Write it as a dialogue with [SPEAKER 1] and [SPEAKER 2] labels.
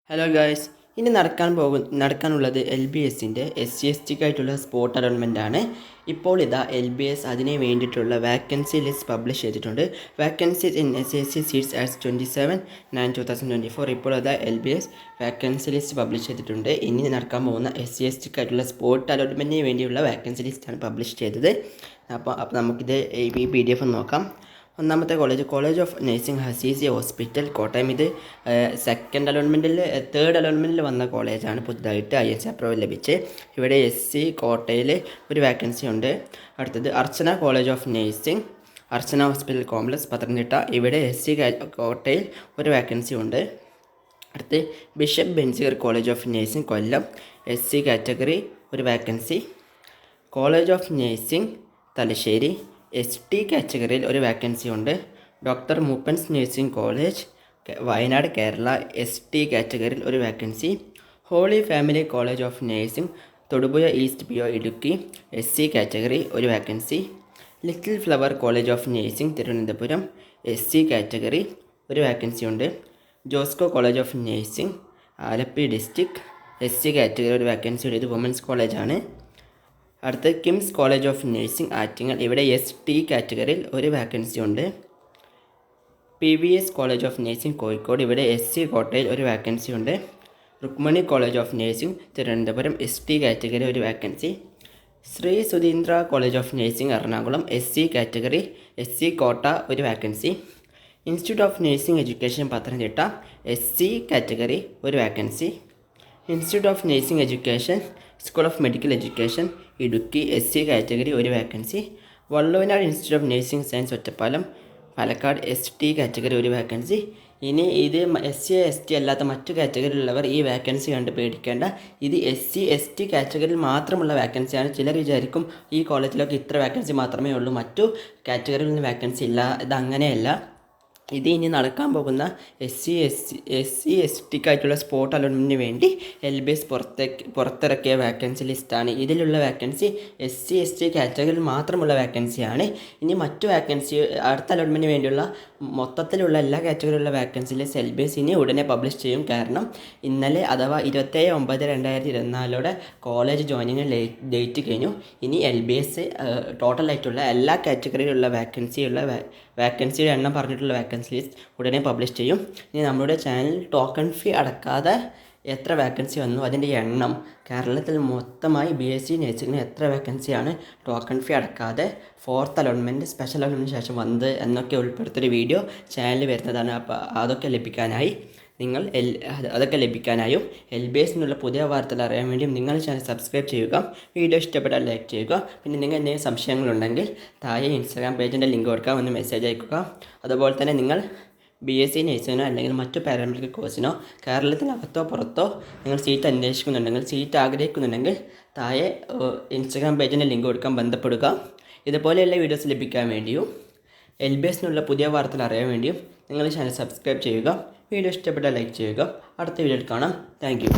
[SPEAKER 1] Hello guys, ഇനി നടക്കാനുള്ളത് LBSൻ്റെ SC/STക്കായിട്ടുള്ള spot allotment ആണ്. ഇപ്പോൾ ഇതാ LBS അതിന് വേണ്ടിയിട്ടുള്ള വാക്കൻസി ലിസ്റ്റ് പബ്ലിഷ് ചെയ്തിട്ടുണ്ട്. Vacancies in SSC seats as 27/9/2024. ഇപ്പോൾ ഇതാ LBS വാക്കൻസി ലിസ്റ്റ് പബ്ലിഷ് ചെയ്തിട്ടുണ്ട്. ഇനി നടക്കാൻ പോകുന്ന SC/STക്കായിട്ടുള്ള സ്പോട്ട് അലോട്ട്മെൻറ്റിന് വേണ്ടിയുള്ള വാക്കൻസി ലിസ്റ്റാണ് പബ്ലിഷ് ചെയ്തത്. അപ്പോൾ നമുക്കിത് ഈ PDF നോക്കാം. ഒന്നാമത്തെ കോളേജ് ഓഫ് നഴ്സിംഗ് ഹസീസി ഹോസ്പിറ്റൽ കോട്ടയം. ഇത് തേർഡ് അലോട്ട്മെൻറ്റിൽ വന്ന കോളേജാണ്. പുതുതായിട്ട് INC അപ്രൂവൽ ലഭിച്ച്. ഇവിടെ SC കോട്ടയിൽ ഒരു വാക്കൻസി ഉണ്ട്. അടുത്തത് Archana college of nursing, Archana hospital complex, Pathanamthitta. ഇവിടെ SC കോട്ടയിൽ ഒരു വാക്കൻസി ഉണ്ട്. അടുത്ത് bishop Benziger college of nursing Kollam, SC category ഒരു vacancy. College of nursing Thalassery, ST കാറ്റഗറിയിൽ ഒരു വാക്കൻസി ഉണ്ട്. Doctor Moopen's nursing college Wayanad Kerala, ST കാറ്റഗറിയിൽ ഒരു vacancy. Holy family college of nursing Thodupuzha east PO Idukki, SC category ഒരു vacancy. Little flower college of nursing Thiruvananthapuram, SC category ഒരു vacancy ഉണ്ട്. Josco college of nursing Alleppey district, SC category ഒരു vacancy ഉണ്ട്. ഇത് women's കോളേജാണ്. അടുത്ത് KIMS college of nursing Attingal. ഇവിടെ ST കാറ്റഗറിയിൽ ഒരു വാക്കൻസി ഉണ്ട്. PVS college of nursing Kozhikode. ഇവിടെ SC കോട്ടയിൽ ഒരു വാക്കൻസി ഉണ്ട്. Rukmani college of nursing Thiruvananthapuram, ST category ഒരു vacancy. Sree Sudheendra college of nursing Ernakulam, SC category, SC quota ഒരു vacancy. Institute of nursing education Pathanamthitta, SC category ഒരു vacancy. Institute of nursing education school of medical education Idukki, SC category ഒരു vacancy. Valluvanad institute of nursing science Ottapalam Palakkad, ST category ഒരു vacancy. ഇനി ഇത് SC ST അല്ലാത്ത മറ്റു കാറ്റഗറിയിലുള്ളവർ ഈ vacancy കണ്ട് പേടിക്കേണ്ട. ഇത് SC ST കാറ്റഗറിയിൽ മാത്രമുള്ള വാക്കൻസിയാണ്. ചിലർ വിചാരിക്കും ഈ കോളേജിലൊക്കെ ഇത്ര വാക്കൻസി മാത്രമേ ഉള്ളൂ, മറ്റു കാറ്റഗറിയിൽ നിന്ന് വാക്കൻസി ഇല്ല. ഇതങ്ങനെയല്ല. ഇത് ഇനി നടക്കാൻ പോകുന്ന SC STക്കായിട്ടുള്ള സ്പോട്ട് അലോട്ട്മെൻറ്റിന് വേണ്ടി LBS പുറത്തിറക്കിയ വാക്കൻസി ലിസ്റ്റാണ്. ഇതിലുള്ള വാക്കൻസി SC ST കാറ്റഗറിയിൽ മാത്രമുള്ള വാക്കൻസിയാണ്. ഇനി മറ്റു വാക്കൻസി അടുത്ത അലോട്ട്മെൻറ്റിന് വേണ്ടിയുള്ള മൊത്തത്തിലുള്ള എല്ലാ കാറ്റഗറിയിലുള്ള വാക്കൻസി ലിസ്റ്റ് LBS ഇനി ഉടനെ പബ്ലിഷ് ചെയ്യും. കാരണം ഇന്നലെ അഥവാ 27/9/2024 കോളേജ് ജോയിനിങ് ഡേറ്റ് കഴിഞ്ഞു. ഇനി LBS ടോട്ടലായിട്ടുള്ള എല്ലാ കാറ്റഗറിയിലുള്ള വാക്കൻസിയുടെ എണ്ണം പറഞ്ഞിട്ടുള്ള വാക്കൻസി ലിസ്റ്റ് ഉടനെ പബ്ലിഷ് ചെയ്യും. ഇനി നമ്മുടെ ചാനൽ ടോക്കൺ ഫീ അടക്കാതെ എത്ര വാക്കൻസി വന്നു, അതിൻ്റെ എണ്ണം, കേരളത്തിൽ മൊത്തമായി BSc നഴ്സിംഗിന് എത്ര വാക്കൻസിയാണ് ടോക്കൺ ഫീ അടക്കാതെ ഫോർത്ത് അലോട്ട്മെൻറ്റ് സ്പെഷ്യൽ അലോട്ട്മെൻറ്റിന് ശേഷം വന്നത് എന്നൊക്കെ ഉൾപ്പെടുത്തിയൊരു വീഡിയോ ചാനലിൽ വരുന്നതാണ്. അപ്പോൾ അതൊക്കെ ലഭിക്കാനായും LBSനുള്ള പുതിയ വാർത്തകൾ അറിയാൻ വേണ്ടിയും നിങ്ങൾ ചാനൽ സബ്സ്ക്രൈബ് ചെയ്യുക. വീഡിയോ ഇഷ്ടപ്പെട്ടാൽ ലൈക്ക് ചെയ്യുക. പിന്നെ നിങ്ങൾ എന്തെങ്കിലും സംശയങ്ങളുണ്ടെങ്കിൽ താഴെ ഇൻസ്റ്റാഗ്രാം പേജിൻ്റെ ലിങ്ക് കൊടുക്കാം, ഒന്ന് മെസ്സേജ് അയക്കുക. അതുപോലെ തന്നെ നിങ്ങൾ BSc നഴ്സിങ്ങിനോ അല്ലെങ്കിൽ മറ്റു പാരാമെഡിക്കൽ കോഴ്സിനോ കേരളത്തിനകത്തോ പുറത്തോ നിങ്ങൾ സീറ്റ് ആഗ്രഹിക്കുന്നുണ്ടെങ്കിൽ താഴെ ഇൻസ്റ്റാഗ്രാം പേജിൻ്റെ ലിങ്ക് കൊടുക്കാൻ ബന്ധപ്പെടുക. ഇതുപോലെയുള്ള വീഡിയോസ് ലഭിക്കാൻ വേണ്ടിയും LBSനുള്ള പുതിയ വാർത്തകൾ അറിയാൻ വേണ്ടിയും നിങ്ങൾ ചാനൽ സബ്സ്ക്രൈബ് ചെയ്യുക. വീഡിയോ ഇഷ്ടപ്പെട്ടാൽ ലൈക്ക് ചെയ്യുക. അടുത്ത വീഡിയോയിൽ കാണാം. Thank you.